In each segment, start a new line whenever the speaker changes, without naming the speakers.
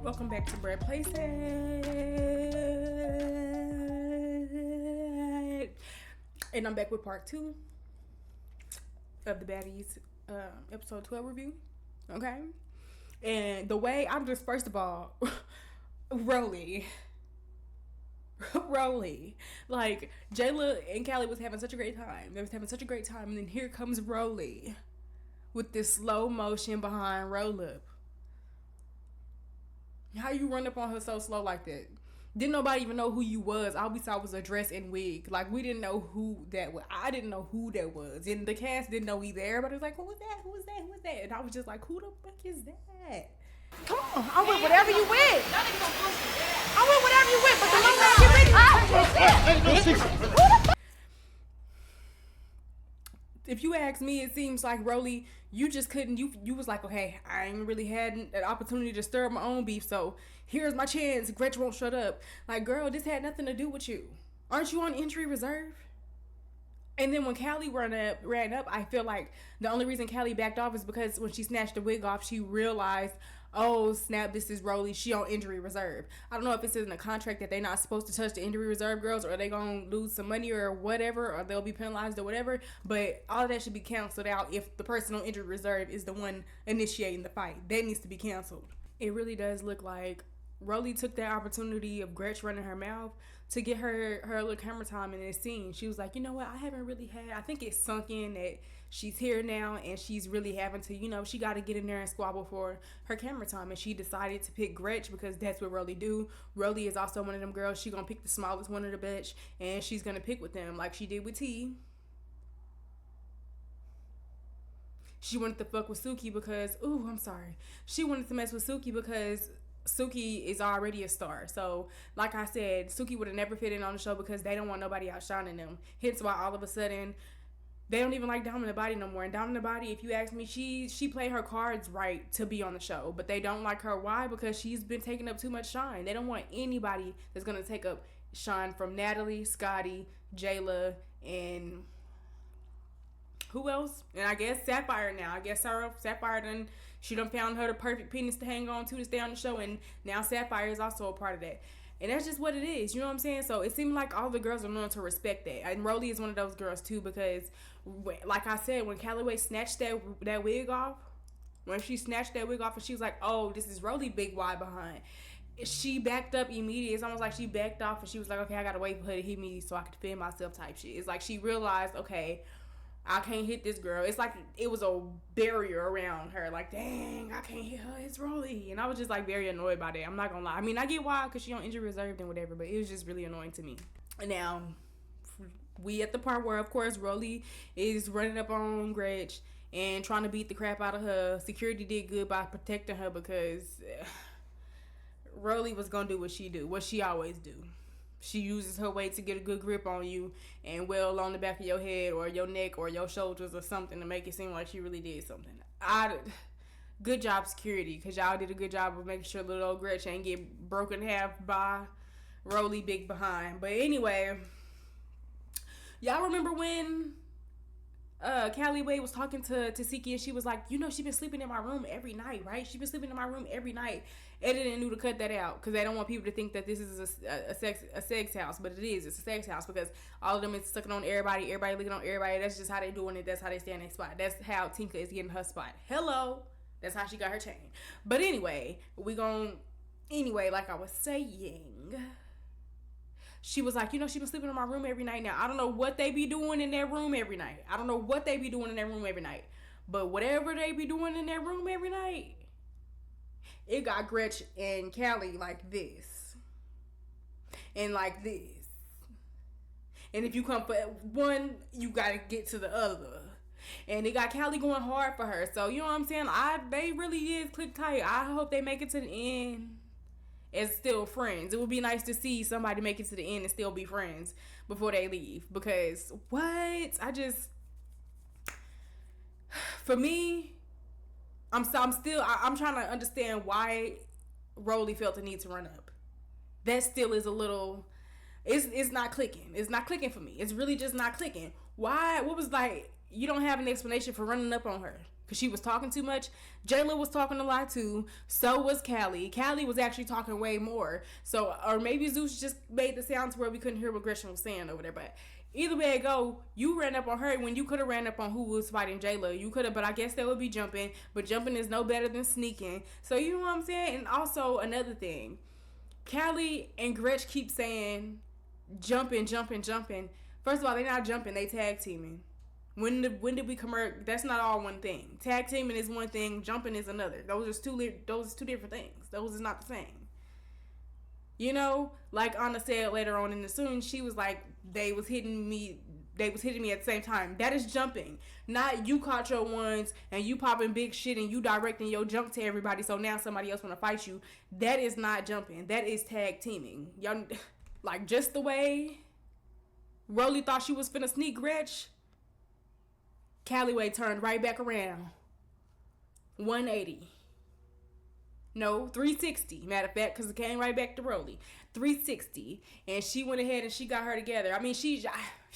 Welcome back to Bratplacid. And I'm back with part 2 of the Baddies episode 12 review. Okay? And the way I'm just, first of all, Rollie. Like, Jayla and Callie was having such a great time. They was having such a great time. And then here comes Rollie with this slow motion behind roll up. How you run up on her so slow like that? Didn't nobody even know who you was. All we saw was a dress and wig. Like, we didn't know who that was. I didn't know who that was. And the cast didn't know either. Everybody was like, who is that? Who is that? Who is that? And I was just like, who the fuck is that? Come on. I'm with whatever you with. I'm with whatever you with. But the moment I get ready. If you ask me, it seems like Rollie, you just couldn't, you was like, okay, I ain't really had an opportunity to stir up my own beef, so here's my chance. Gretch won't shut up. Like, girl, this had nothing to do with you. Aren't you on injury reserve? And then when Callie ran up, I feel like the only reason Callie backed off is because when she snatched the wig off, she realized, oh snap, this is Rollie, she on injury reserve. I don't know if it's in the contract that they're not supposed to touch the injury reserve girls, or they gonna lose some money or whatever, or they'll be penalized or whatever, but all of that should be canceled out if the person on injury reserve is the one initiating the fight. That needs to be canceled. It really does look like Rollie took that opportunity of Gretch running her mouth to get her little camera time in this scene. She was like, you know what, I haven't really had, I think it's sunk in that she's here now and she's really having to, you know, she got to get in there and squabble for her camera time. And she decided to pick Gretch because that's what Rollie do. Rollie is also one of them girls. She gonna pick the smallest one of the bitch and she's gonna pick with them like she did with T. She wanted to fuck with Suki because, she wanted to mess with Suki because Suki is already a star. So, like I said, Suki would have never fit in on the show because they don't want nobody outshining them. Hence why all of a sudden they don't even like Dominant Body no more. And Dominant Body, if you ask me, she played her cards right to be on the show. But they don't like her. Why? Because she's been taking up too much shine. They don't want anybody that's going to take up shine from Natalie, Scotty, Jayla, and who else? And I guess Sapphire now. I guess Sapphire she done found her the perfect penis to hang on to stay on the show. And now Sapphire is also a part of that. And that's just what it is. You know what I'm saying? So it seemed like all the girls are known to respect that. And Rollie is one of those girls too because, like I said, when Calloway snatched that wig off, when she snatched that wig off and she was like, oh, this is Rollie big wide behind. She backed up immediately. It's almost like she backed off and she was like, okay, I got to wait for her to hit me so I can defend myself type shit. It's like she realized, okay, I can't hit this girl. It's like it was a barrier around her. Like, dang, I can't hit her. It's Rollie. And I was just like very annoyed by that. I'm not gonna lie. I mean, I get why because she on injury reserve and whatever, but it was just really annoying to me. And now we at the part where, of course, Rollie is running up on Gretch and trying to beat the crap out of her. Security did good by protecting her because Rollie was gonna do what she always do. She uses her weight to get a good grip on you and well on the back of your head or your neck or your shoulders or something to make it seem like she really did something. Good job, security, because y'all did a good job of making sure little old Gretch ain't get broken in half by Rollie big behind. But anyway, y'all remember when Callie Wade was talking to Siki and she was like, you know, she been sleeping in my room every night, right? She been sleeping in my room every night. Editing knew to cut that out because they don't want people to think that this is a sex house, but it is. It's a sex house because all of them is sucking on everybody looking on everybody. That's just how they doing it. That's how they stay in their spot. That's how Tinka is getting her spot. Hello. That's how she got her chain. But anyway, like I was saying, she was like, you know, she been sleeping in my room every night now. I don't know what they be doing in their room every night. But whatever they be doing in their room every night, it got Gretch and Callie like this. And like this. And if you come for one, you gotta get to the other. And it got Callie going hard for her. So, you know what I'm saying? They really is click tight. I hope they make it to the end as still friends. It would be nice to see somebody make it to the end and still be friends before they leave. Because, for me, I'm trying to understand why Rollie felt the need to run up. That still is a little, it's not clicking. It's not clicking for me. It's really just not clicking. Why? What was like, you don't have an explanation for running up on her. because she was talking too much. Jayla was talking a lot too. So was Callie. Callie was actually talking way more. So, or maybe Zeus just made the sounds where we couldn't hear what Gretchen was saying over there. But either way it go, you ran up on her when you could have ran up on who was fighting Jayla. You could have, but I guess that would be jumping. But jumping is no better than sneaking. So you know what I'm saying? And also another thing, Callie and Gretch keep saying jumping, jumping, jumping. First of all, they're not jumping, they tag teaming. When did we convert? That's not all one thing. Tag teaming is one thing, jumping is another. Those are two different things. Those is not the same. You know, like Ahna said later on in the scene, she was like, they was hitting me at the same time. That is jumping. Not you caught your ones and you popping big shit and you directing your jump to everybody so now somebody else wanna fight you. That is not jumping. That is tag teaming. Y'all, like, just the way Rollie thought she was finna sneak Gretch, Callaway turned right back around. 180. No, 360. Matter of fact, because it came right back to Rollie. 360. And she went ahead and she got her together. I mean, she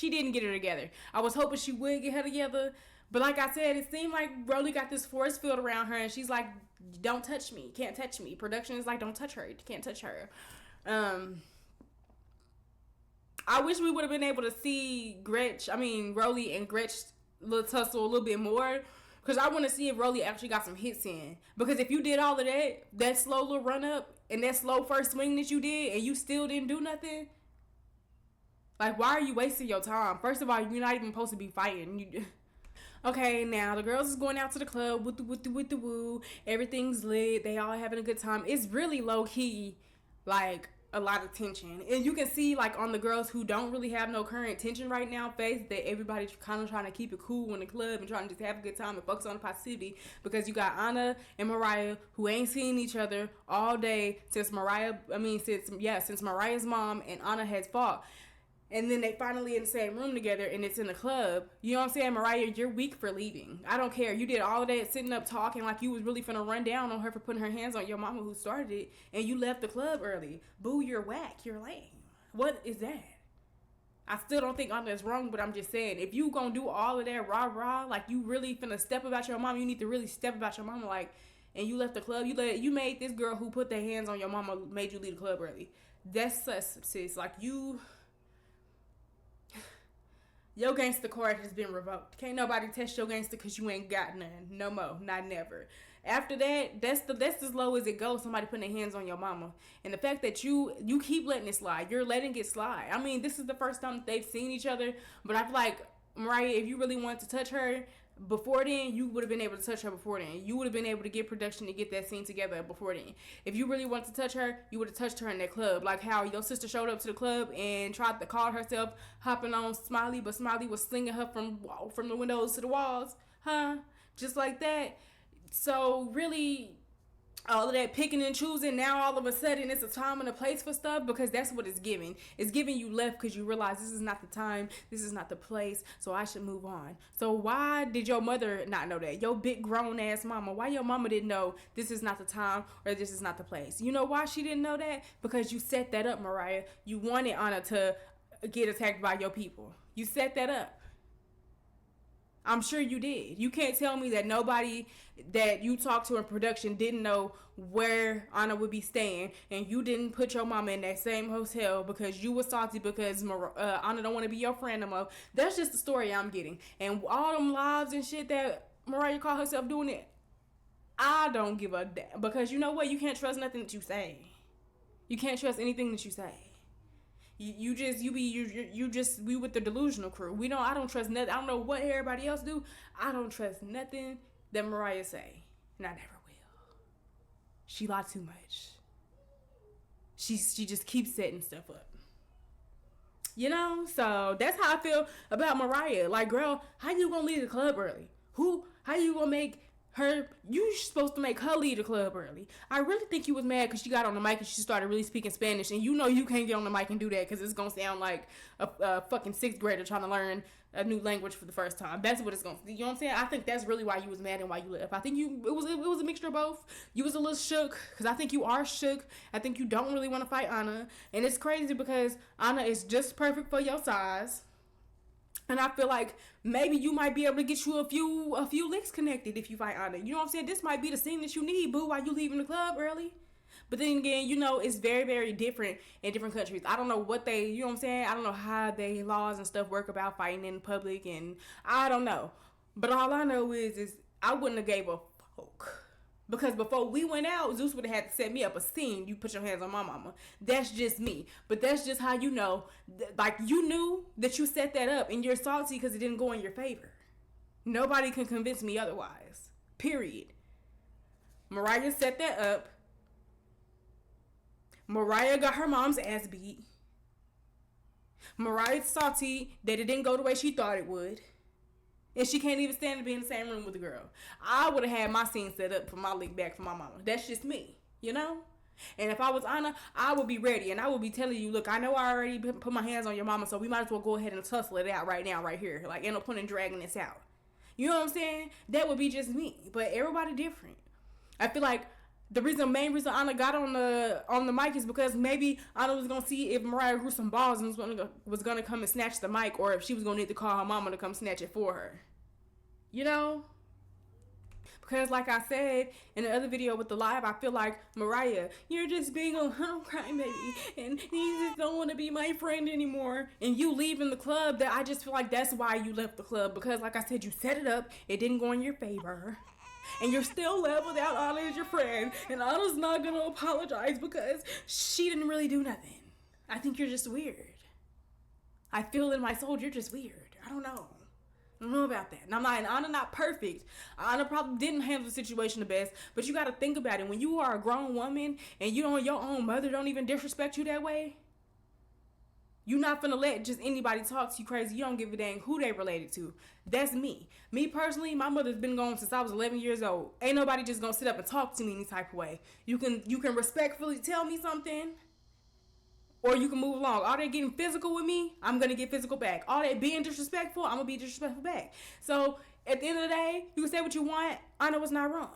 didn't get her together. I was hoping she would get her together. But like I said, it seemed like Rollie got this force field around her. And she's like, don't touch me. Can't touch me. Production is like, don't touch her. You can't touch her. I wish we would have been able to see Rollie and Gretch little tussle a little bit more, because I want to see if Rollie actually got some hits in. Because if you did all of that slow little run up and that slow first swing that you did, and you still didn't do nothing, like, why are you wasting your time? First of all, you're not even supposed to be fighting. Okay, now the girls is going out to the club with the woo. Everything's lit. They all having a good time. It's really low key, like, a lot of tension. And you can see, like, on the girls who don't really have no current tension right now face, that everybody's kind of trying to keep it cool in the club and trying to just have a good time and focus on the positivity, because you got Ahna and Mariah who ain't seen each other all day since Mariah's mom and Ahna has fought. And then they finally in the same room together and it's in the club. You know what I'm saying? Mariah, you're weak for leaving. I don't care. You did all of that sitting up talking like you was really finna run down on her for putting her hands on your mama who started it, and you left the club early. Boo, you're whack. You're lame. What is that? I still don't think Ahna is wrong, but I'm just saying, if you gonna do all of that rah-rah, like you really finna step about your mama, you need to really step about your mama, like, and you left the club. You made this girl who put their hands on your mama, made you leave the club early. That's sus, sis. Like, your gangster card has been revoked. Can't nobody test your gangster because you ain't got none. No more. Not never. After that, that's as low as it goes, somebody putting their hands on your mama. And the fact that you keep letting it slide. You're letting it slide. I mean, this is the first time that they've seen each other. But I feel like, Mariah, if you really wanted to touch her before then, you would have been able to touch her before then. You would have been able to get production to get that scene together before then. If you really wanted to touch her, you would have touched her in that club. Like how your sister showed up to the club and tried to call herself hopping on Smiley, but Smiley was slinging her from the windows to the walls. Huh? Just like that. So really, all of that picking and choosing, now all of a sudden it's a time and a place for stuff, because that's what it's giving. It's giving you left because you realize this is not the time, this is not the place, so I should move on. So why did your mother not know that? Your big grown ass mama, why your mama didn't know this is not the time or this is not the place? You know why she didn't know that? Because you set that up, Mariah. You wanted Ahna to get attacked by your people. You set that up. I'm sure you did. You can't tell me that nobody that you talked to in production didn't know where Ahna would be staying, and you didn't put your mama in that same hotel because you were salty because Ahna don't want to be your friend no more. That's just the story I'm getting. And all them lives and shit that Mariah called herself doing it, I don't give a damn, because you know what? You can't trust nothing that you say. You can't trust anything that you say. We with the delusional crew. I don't trust nothing. I don't know what everybody else do. I don't trust nothing that Mariah say. And I never will. She lied too much. She just keeps setting stuff up. You know? So that's how I feel about Mariah. Like, girl, how you gonna leave the club early? How you gonna make her, you supposed to make her leave the club early. I really think you was mad because she got on the mic and she started really speaking Spanish, and you know you can't get on the mic and do that because it's gonna sound like a fucking sixth grader trying to learn a new language for the first time. That's what it's gonna, you know what I'm saying? I think that's really why you was mad and why you left. I think it was a mixture of both. You was a little shook because I think you are shook. I think you don't really want to fight Ahna, and it's crazy because Ahna is just perfect for your size. And I feel like maybe you might be able to get you a few licks connected if you fight Ahna. You know what I'm saying? This might be the scene that you need, boo, while you leaving the club early. But then again, you know, it's very, very different in different countries. I don't know what they, you know what I'm saying? I don't know how they laws and stuff work about fighting in public, and I don't know. But all I know is I wouldn't have gave a fuck. Because before we went out, Zeus would have had to set me up a scene. You put your hands on my mama. That's just me. But that's just how you know. Like, you knew that you set that up, and you're salty because it didn't go in your favor. Nobody can convince me otherwise. Period. Mariah set that up. Mariah got her mom's ass beat. Mariah's salty that it didn't go the way she thought it would. And she can't even stand to be in the same room with the girl. I would have had my scene set up for my lick back for my mama. That's just me, you know? And if I was Ahna, I would be ready. And I would be telling you, look, I know I already put my hands on your mama, so we might as well go ahead and tussle it out right now, right here. Like, ain't no point in dragging this out. You know what I'm saying? That would be just me. But everybody different. I feel like the main reason Ahna got on the mic is because maybe Ahna was gonna see if Mariah grew some balls and was gonna come and snatch the mic, or if she was gonna need to call her mama to come snatch it for her. You know? Because like I said in the other video with the live, I feel like, Mariah, you're just being a little crybaby, and you just don't want to be my friend anymore. And you leaving the club, that I just feel like that's why you left the club. Because like I said, you set it up, it didn't go in your favor. And you're still left without Ahna as your friend. And Anna's not going to apologize because she didn't really do nothing. I think you're just weird. I feel in my soul you're just weird. I don't know. I don't know about that. And I'm not, and Ahna not perfect. Ahna probably didn't handle the situation the best. But you got to think about it. When you are a grown woman and your own mother don't even disrespect you that way, you're not finna let just anybody talk to you crazy. You don't give a dang who they related to. That's me. Me personally, my mother's been gone since I was 11 years old. Ain't nobody just gonna sit up and talk to me any type of way. You can respectfully tell me something, or you can move along. All they getting physical with me, I'm gonna get physical back. All they being disrespectful, I'm gonna be disrespectful back. So at the end of the day, you can say what you want. I know it's not wrong.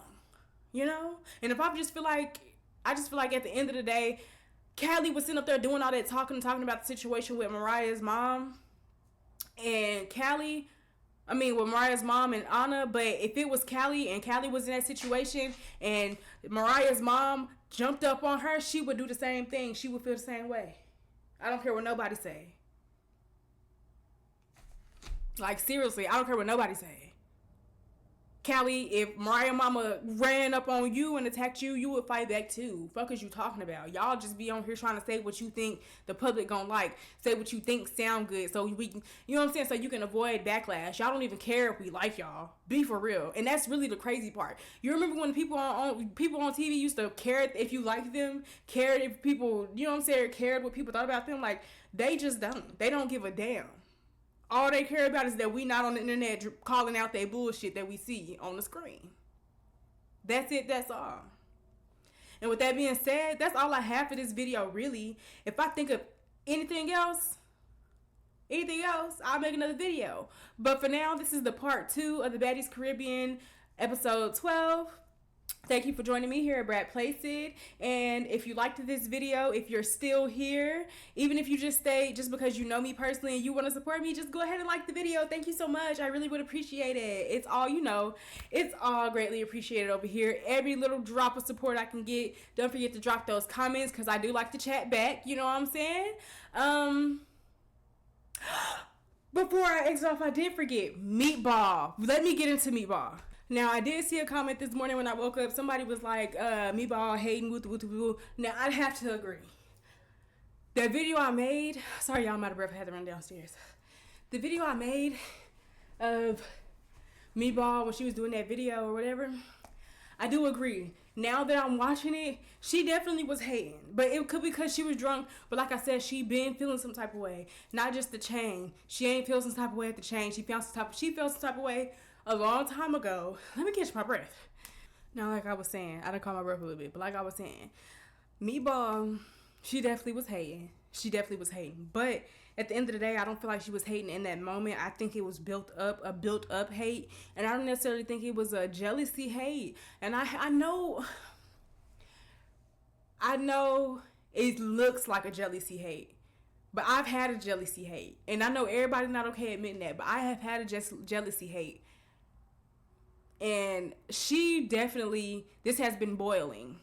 You know? And if I just feel like at the end of the day, Callie was sitting up there doing all that talking about the situation with Mariah's mom and with Mariah's mom and Ahna. But if it was Callie and Callie was in that situation and Mariah's mom jumped up on her, she would do the same thing. She would feel the same way. I don't care what nobody say. Like, seriously, I don't care what nobody say. Callie, if Mariah mama ran up on you and attacked you, you would fight back too. Fuck is you talking about? Y'all just be on here trying to say what you think the public gonna like. Say what you think sound good so we can, you know what I'm saying? So you can avoid backlash. Y'all don't even care if we like y'all. Be for real. And that's really the crazy part. You remember when people on TV used to care if you liked them? Cared if people, you know what I'm saying? Cared what people thought about them? Like, they just don't. They don't give a damn. All they care about is that we not on the internet calling out that bullshit that we see on the screen. That's it. That's all. And with that being said, that's all I have for this video, really. If I think of anything else, I'll make another video. But for now, this is the part 2 of the Baddies Caribbean episode 12. Thank you for joining me here at Bratplacid. And if you liked this video, if you're still here, even if you just stayed just because you know me personally and you want to support me, just go ahead and like the video. Thank you so much. I really would appreciate it. It's all, it's all greatly appreciated over here. Every little drop of support I can get. Don't forget to drop those comments because I do like to chat back. You know what I'm saying? Before I exit off, I did forget Meatball. Let me get into Meatball. Now, I did see a comment this morning when I woke up. Somebody was like, Meatball hating, woo. Now, I'd have to agree. That video I made, sorry y'all, I'm out of breath, I had to run downstairs. The video I made of Meatball when she was doing that video or whatever, I do agree. Now that I'm watching it, she definitely was hating. But it could be because she was drunk. But like I said, she been feeling some type of way. Not just the chain. She ain't feel some type of way at the chain. She felt some type of way a long time ago. Let me catch my breath. Now, like I was saying, I done caught my breath a little bit, but like I was saying, Meatball, she definitely was hating. But at the end of the day, I don't feel like she was hating in that moment. I think it was a built up hate. And I don't necessarily think it was a jealousy hate. And I know it looks like a jealousy hate. But I've had a jealousy hate. And I know everybody's not okay admitting that, but I have had a jealousy hate. And she definitely, this has been boiling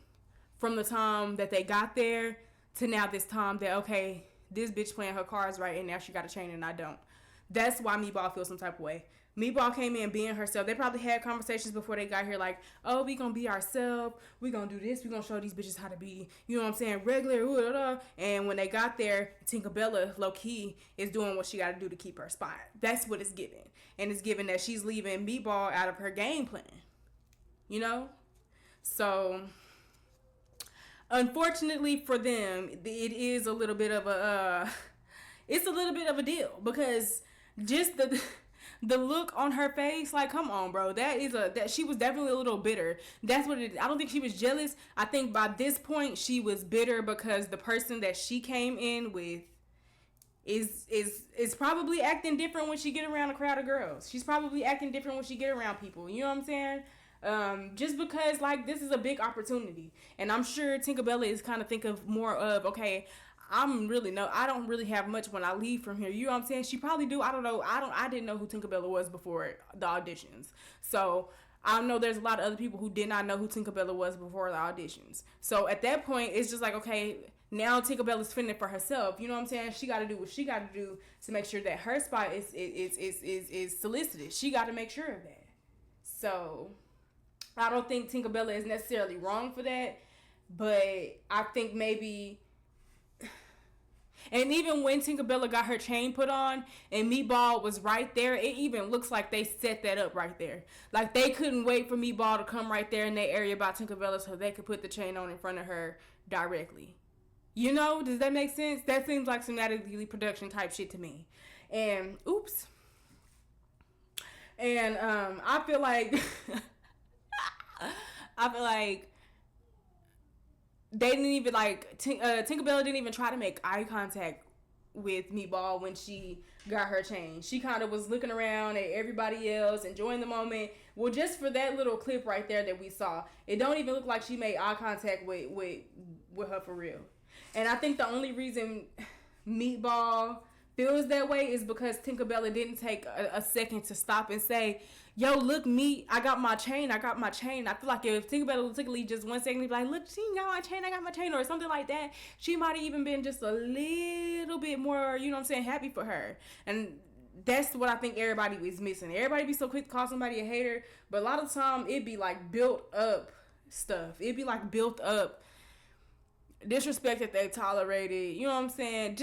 from the time that they got there to now this time that, okay, this bitch playing her cards right and now she got a chain and I don't. That's why Meatball feels some type of way. Meatball came in being herself. They probably had conversations before they got here like, oh, we gonna be ourselves. We gonna do this. We gonna show these bitches how to be, you know what I'm saying, regular. Ooh, da, da. And when they got there, Tinkerbella, low-key, is doing what she gotta do to keep her spot. That's what it's giving. And it's giving that she's leaving Meatball out of her game plan. You know? So, unfortunately for them, it is a little bit of a, it's a little bit of a deal. Because just the look on her face, like, come on, bro. That she was definitely a little bitter. That's what it is. I don't think she was jealous. I think by this point she was bitter because the person that she came in with is probably acting different when she get around a crowd of girls. She's probably acting different when she get around people. You know what I'm saying? Just because, like, this is a big opportunity. And I'm sure Tinkerbella is kind of think of more of, okay, I don't really have much when I leave from here. You know what I'm saying? She probably do. I don't know. I didn't know who Tinkerbella was before the auditions. So I know there's a lot of other people who did not know who Tinkerbella was before the auditions. So at that point, it's just like, okay, now Tinkerbella's fending for herself. You know what I'm saying? She got to do what she got to do to make sure that her spot is solicited. She got to make sure of that. So I don't think Tinkerbella is necessarily wrong for that, but I think maybe. And even when Tinkerbella got her chain put on and Meatball was right there, it even looks like they set that up right there. Like they couldn't wait for Meatball to come right there in that area by Tinkerbella so they could put the chain on in front of her directly. You know, does that make sense? That seems like some Natalie production type shit to me. And, oops. And I feel like, they didn't even, like, Tinkerbella didn't even try to make eye contact with Meatball when she got her chain. She kind of was looking around at everybody else, enjoying the moment. Well, just for that little clip right there that we saw, it don't even look like she made eye contact with her for real. And I think the only reason Meatball feels that way is because Tinkerbella didn't take a second to stop and say, yo, look, I got my chain. I feel like if Tinkerbella took just 1 second to be like, look, she got my chain, or something like that, she might have even been just a little bit more, you know what I'm saying, happy for her. And that's what I think everybody is missing. Everybody be so quick to call somebody a hater, but a lot of the time it be like built up stuff. It be like built up disrespect that they tolerated, you know what I'm saying?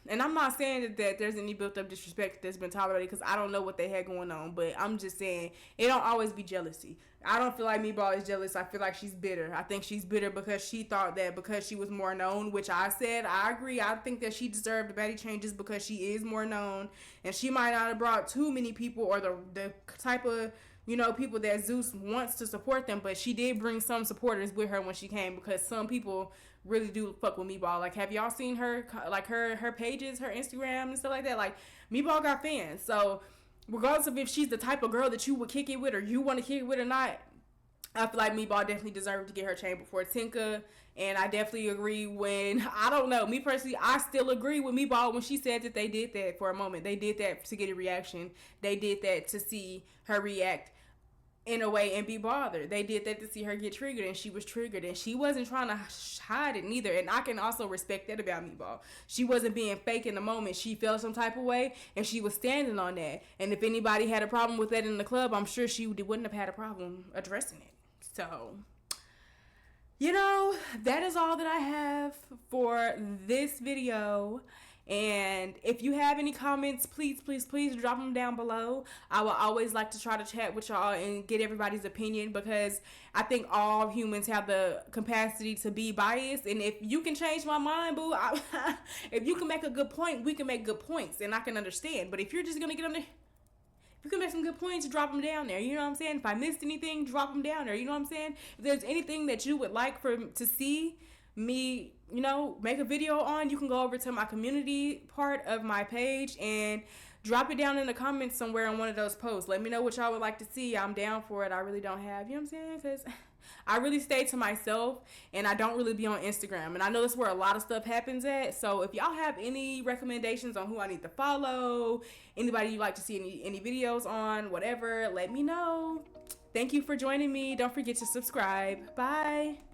And I'm not saying that there's any built up disrespect that's been tolerated because I don't know what they had going on, but I'm just saying it don't always be jealousy. I don't feel like Meatball is jealous. I feel like she's bitter. I think she's bitter because she thought that because she was more known, which I said I agree. I think that she deserved the baddie chain just because she is more known, and she might not have brought too many people or the type of, you know, people that Zeus wants to support them, but she did bring some supporters with her when she came because some people really do fuck with Meatball. Like, have y'all seen her, like her pages, her Instagram and stuff like that? Like, Meatball got fans. So regardless of if she's the type of girl that you would kick it with or you want to kick it with or not, I feel like Meatball definitely deserved to get her chain before Tinka. And I definitely agree I don't know, me personally, I still agree with Meatball when she said that they did that for a moment. They did that to get a reaction. They did that to see her react in a way and be bothered. They did that to see her get triggered, and she was triggered, and she wasn't trying to hide it neither. And I can also respect that about Meatball. She wasn't being fake in the moment. She felt some type of way, and she was standing on that. And if anybody had a problem with that in the club, I'm sure she wouldn't have had a problem addressing it. So, you know, that is all that I have for this video. And if you have any comments, please drop them down below. I will always like to try to chat with y'all and get everybody's opinion because I think all humans have the capacity to be biased. And if you can change my mind, boo, if you can make a good point, we can make good points and I can understand. But if you're just going to get on there, if you can make some good points, drop them down there. You know what I'm saying? If I missed anything, drop them down there. You know what I'm saying? If there's anything that you would like to see me, you know, make a video on, you can go over to my community part of my page and drop it down in the comments somewhere on one of those posts. Let me know what y'all would like to see. I'm down for it. I really don't have, you know what I'm saying? Because I really stay to myself, and I don't really be on Instagram. And I know that's where a lot of stuff happens at. So if y'all have any recommendations on who I need to follow, anybody you'd like to see any videos on, whatever, let me know. Thank you for joining me. Don't forget to subscribe. Bye.